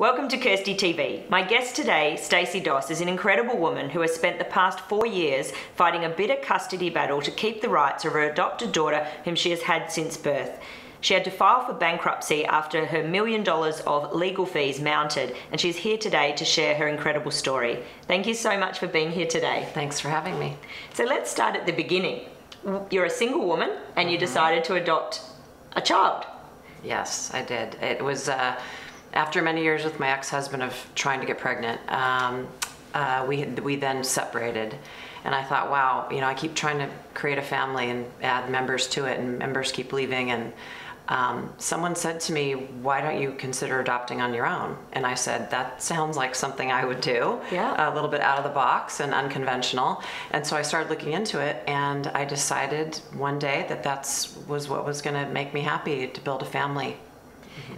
Welcome to Kirsty TV. My guest today, Stacy Doss, is an incredible woman who has spent the past 4 years fighting a bitter custody battle to keep the rights of her adopted daughter whom she has had since birth. She had to file for bankruptcy after her $1 million of legal fees mounted, and she's here today to share her incredible story. Thank you so much for being here today. Thanks for having me. So let's start at the beginning. You're a single woman and you decided to adopt a child. Yes, I did. It was after many years with my ex-husband of trying to get pregnant. We then separated, and I thought, wow, I keep trying to create a family and add members to it, and members keep leaving. And someone said to me, why don't you consider adopting on your own? And I said, that sounds like something I would do. Yeah. A little bit out of the box and unconventional. And so I started looking into it, and I decided one day that was what was going to make me happy, to build a family.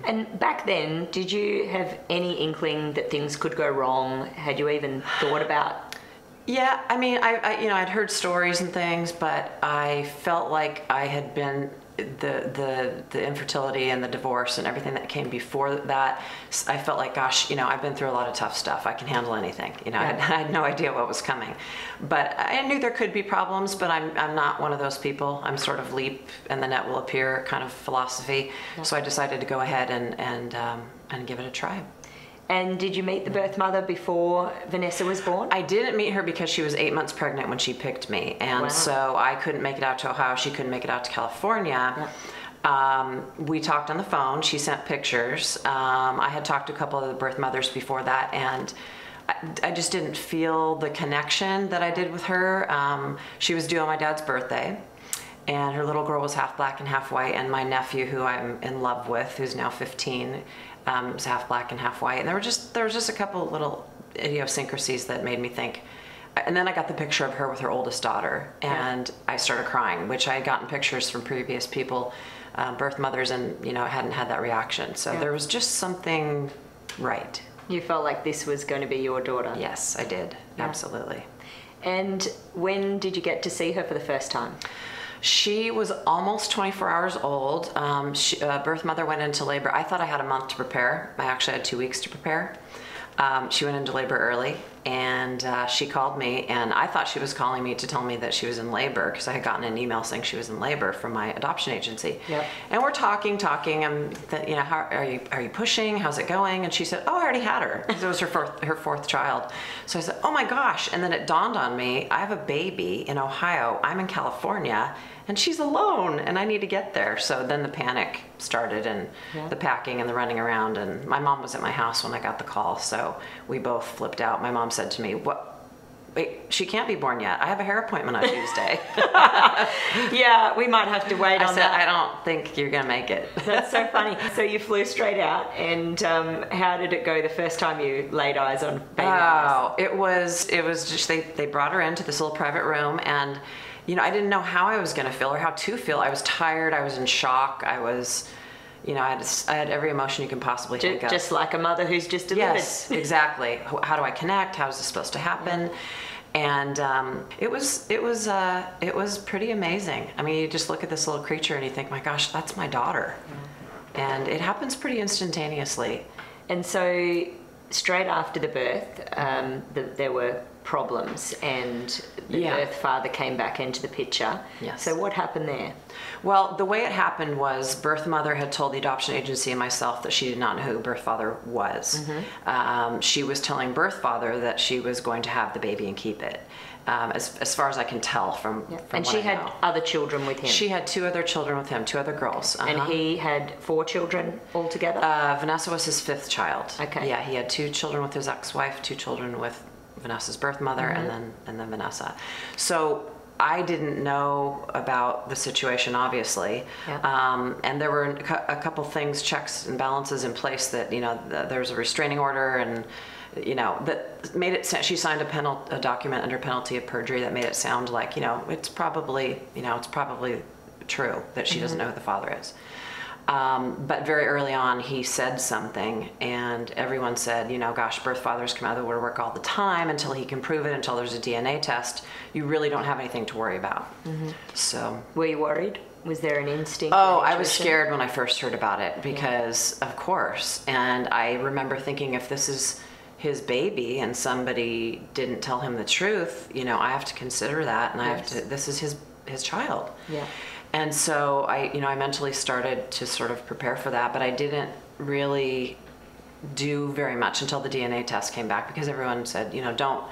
And back then, did you have any inkling that things could go wrong? Had you even thought about? Yeah, I mean, I'd heard stories and things, but I felt like I had been the infertility and the divorce and everything that came before that. I felt like, gosh, I've been through a lot of tough stuff. I can handle anything. Yeah. I had no idea what was coming, but I knew there could be problems. But I'm not one of those people. I'm sort of leap and the net will appear kind of philosophy. Yeah. So I decided to go ahead and give it a try. And did you meet the birth mother before Vanessa was born? I didn't meet her because she was 8 months pregnant when she picked me. And wow. So I couldn't make it out to Ohio. She couldn't make it out to California. Yeah. We talked on the phone. She sent pictures. I had talked to a couple of the birth mothers before that, and I just didn't feel the connection that I did with her. She was due on my dad's birthday, and her little girl was half black and half white, and my nephew, who I'm in love with, who's now 15, was half black and half white. And there was just a couple little idiosyncrasies that made me think. And then I got the picture of her with her oldest daughter, and I started crying, which I had gotten pictures from previous people, birth mothers, and hadn't had that reaction. So there was just something right. You felt like this was going to be your daughter? Yes, I did. Yeah. Absolutely. And when did you get to see her for the first time? She was almost 24 hours old. Birth mother went into labor. I thought I had a month to prepare. I actually had 2 weeks to prepare. She went into labor early, and she called me, and I thought she was calling me to tell me that she was in labor, because I had gotten an email saying she was in labor from my adoption agency. Yep. And we're talking. How are you pushing? How's it going? And she said, oh, I already had her. It was her fourth child. So I said, oh my gosh. And then it dawned on me, I have a baby in Ohio. I'm in California, and she's alone, and I need to get there. So then the panic started, and the packing and the running around, and my mom was at my house when I got the call, so we both flipped out. My mom said to me, wait, she can't be born yet. I have a hair appointment on Tuesday. Yeah, we might have to wait on that. I don't think you're gonna make it. That's so funny. So you flew straight out, and how did it go the first time you laid eyes on baby? Oh, it was just, they brought her into this little private room, and I didn't know how I was going to feel or how to feel. I was tired. I was in shock. I was, I had every emotion you can possibly think of. Just like a mother who's just delivered. Yes, exactly. How do I connect? How is this supposed to happen? And it was pretty amazing. I mean, you just look at this little creature and you think, my gosh, that's my daughter. And it happens pretty instantaneously. And so straight after the birth, there were problems, and the birth father came back into the picture. Yes. So what happened there? Well, the way it happened was birth mother had told the adoption agency and myself that she did not know who birth father was. Mm-hmm. She was telling birth father that she was going to have the baby and keep it. As far as I can tell from and she had other children with him. She had 2 other children with him, 2 other girls. And he had 4 children altogether? Vanessa was his 5th child. Okay. Yeah, he had 2 children with his ex-wife, 2 children with Vanessa's birth mother, and then Vanessa. So I didn't know about the situation, obviously. Yeah. And there were a couple things, checks and balances in place that, there was a restraining order, and that made it, she signed a document under penalty of perjury that made it sound like, it's probably true that she doesn't know who the father is. But very early on, he said something, and everyone said, gosh, birth fathers come out of the woodwork all the time until he can prove it, until there's a DNA test. You really don't have anything to worry about. Mm-hmm. So. Were you worried? Was there an instinct? Oh, I was scared when I first heard about it because, of course. And I remember thinking, if this is his baby and somebody didn't tell him the truth, you know, I have to consider that, and I have to. This is his child. Yeah. And so I mentally started to sort of prepare for that, but I didn't really do very much until the DNA test came back, because everyone said, you know, don't.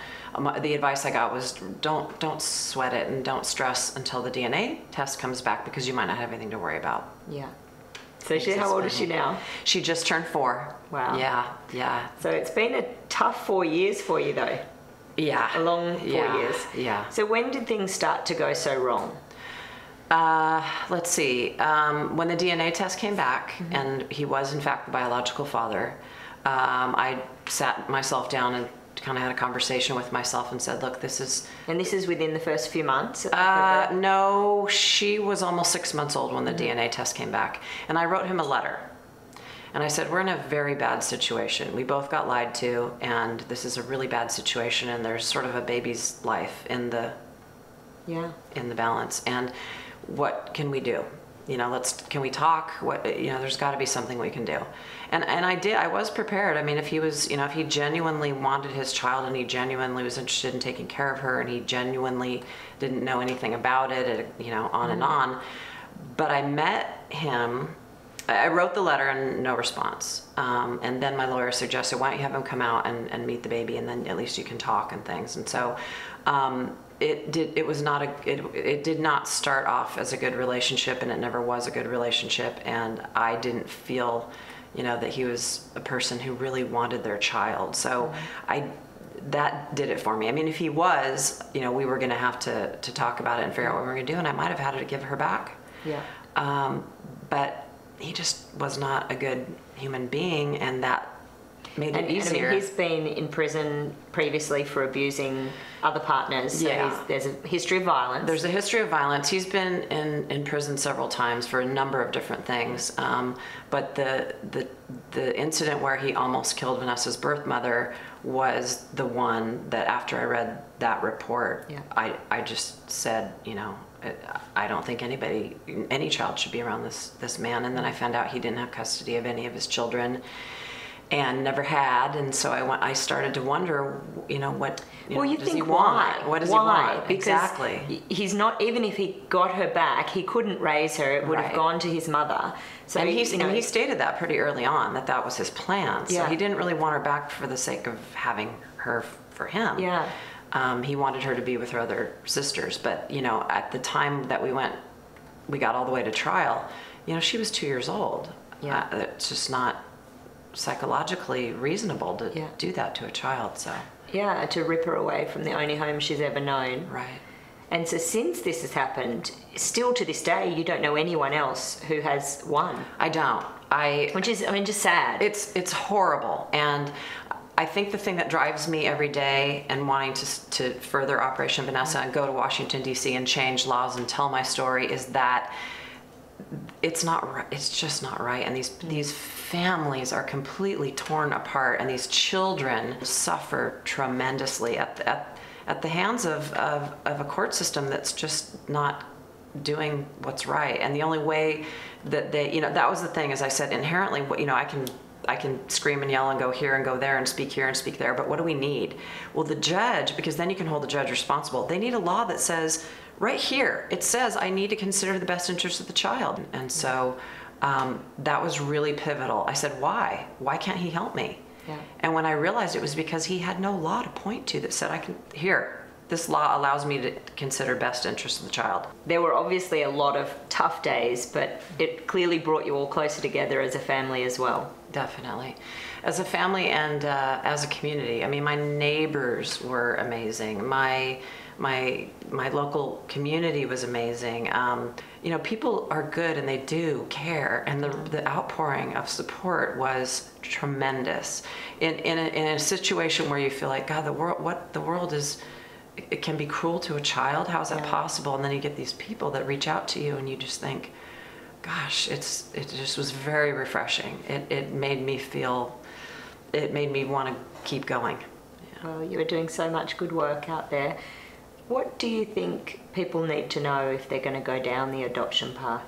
The advice I got was don't sweat it and don't stress until the DNA test comes back, because you might not have anything to worry about. Yeah. So how old is she now? She just turned 4. Wow. Yeah. So it's been a tough 4 years for you, though. Yeah. A long 4 years. Yeah. So when did things start to go so wrong? Let's see. When the DNA test came back, and he was in fact the biological father, I sat myself down and kind of had a conversation with myself and said, look, this is... And this is within the first few months? No, she was almost 6 months old when the DNA test came back. And I wrote him a letter. And I said, we're in a very bad situation. We both got lied to, and this is a really bad situation, and there's sort of a baby's life in the balance. And what can we do? You know, can we talk? There's got to be something we can do. And I was prepared. I mean, if he genuinely wanted his child, and he genuinely was interested in taking care of her, and he genuinely didn't know anything about it, on and on. But I met him, I wrote the letter and no response. And then my lawyer suggested, why don't you have him come out and meet the baby, and then at least you can talk and things. And so, it did not start off as a good relationship, and it never was a good relationship, and I didn't feel that he was a person who really wanted their child. So that did it for me. I mean, if he was, we were going to have to talk about it and figure out what we were going to do, and I might have had to give her back. But he just was not a good human being, and that made it easier. I mean, he's been in prison previously for abusing other partners. So there's a history of violence. There's a history of violence. He's been in prison several times for a number of different things. But the incident where he almost killed Vanessa's birth mother was the one that, after I read that report, I just said, I don't think any child should be around this man. And then I found out he didn't have custody of any of his children, and never had, and so I started to wonder, what does he want? What does he want? Because exactly. He's not, even if he got her back, he couldn't raise her. It would have gone to his mother. So and he stated that pretty early on, that was his plan. So he didn't really want her back for the sake of having her for him. He wanted her to be with her other sisters, but at the time that we got all the way to trial, she was 2 years old. It's just not psychologically reasonable to do that to a child. So to rip her away from the only home she's ever known. Right. And so since this has happened, still to this day, you don't know anyone else who has won. I don't. Which is, just sad. It's horrible. And I think the thing that drives me every day and wanting to further Operation Vanessa and go to Washington, D.C. and change laws and tell my story is that it's not right. It's just not right. And these families are completely torn apart, and these children suffer tremendously at the hands of a court system that's just not doing what's right. And the only way that they, that was the thing, as I said, inherently, I can scream and yell and go here and go there and speak here and speak there, but what do we need? Well, the judge, because then you can hold the judge responsible, they need a law that says, right here, it says I need to consider the best interest of the child. And so that was really pivotal. I said, why? Why can't he help me? And when I realized it was because he had no law to point to that said, this law allows me to consider best interest of the child. There were obviously a lot of tough days, but it clearly brought you all closer together as a family as well. Definitely. As a family and as a community. I mean, my neighbors were amazing. My local community was amazing. People are good and they do care, and the outpouring of support was tremendous. In a situation where you feel like, God, the world is, it can be cruel to a child. How is that possible? And then you get these people that reach out to you, and you just think, gosh, it just was very refreshing. It made me want to keep going. Well, you were doing so much good work out there. What do you think people need to know if they're going to go down the adoption path?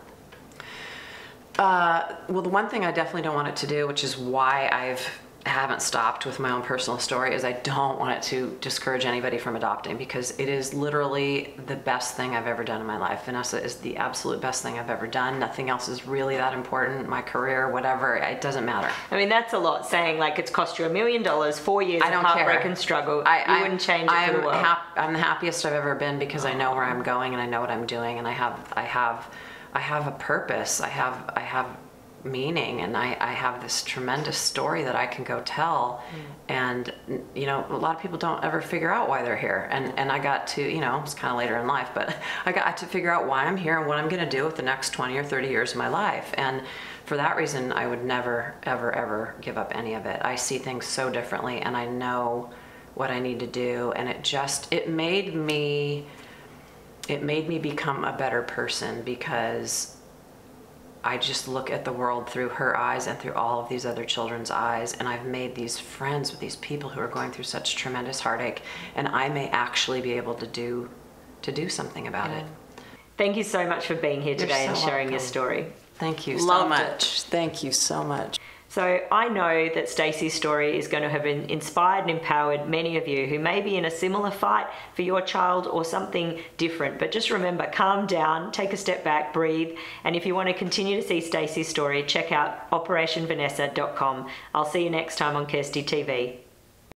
Well, the one thing I definitely don't want it to do, which is why I haven't stopped with my own personal story, is I don't want it to discourage anybody from adopting, because it is literally the best thing I've ever done in my life. Vanessa is the absolute best thing I've ever done. Nothing else is really that important. My career, whatever, it doesn't matter. I mean, that's a lot, saying like it's cost you $1 million, 4 years of heartbreak and struggle. You wouldn't change it for the world. I'm the happiest I've ever been, because I know where I'm going and I know what I'm doing, and I have a purpose. I have meaning, and I have this tremendous story that I can go tell. And you know, a lot of people don't ever figure out why they're here, and I got to, you know, it's kind of later in life, but I got to figure out why I'm here and what I'm going to do with the next 20 or 30 years of my life. And for that reason, I would never ever give up any of it. I see things so differently, and I know what I need to do, and it made me become a better person, because I just look at the world through her eyes and through all of these other children's eyes, and I've made these friends with these people who are going through such tremendous heartache, and I may actually be able to do something about it. Thank you so much for being here today and sharing your story. Thank you so much. Thank you so much. So I know that Stacy's story is going to have inspired and empowered many of you who may be in a similar fight for your child or something different. But just remember, calm down, take a step back, breathe. And if you want to continue to see Stacy's story, check out operationvanessa.com. I'll see you next time on Kirsty TV.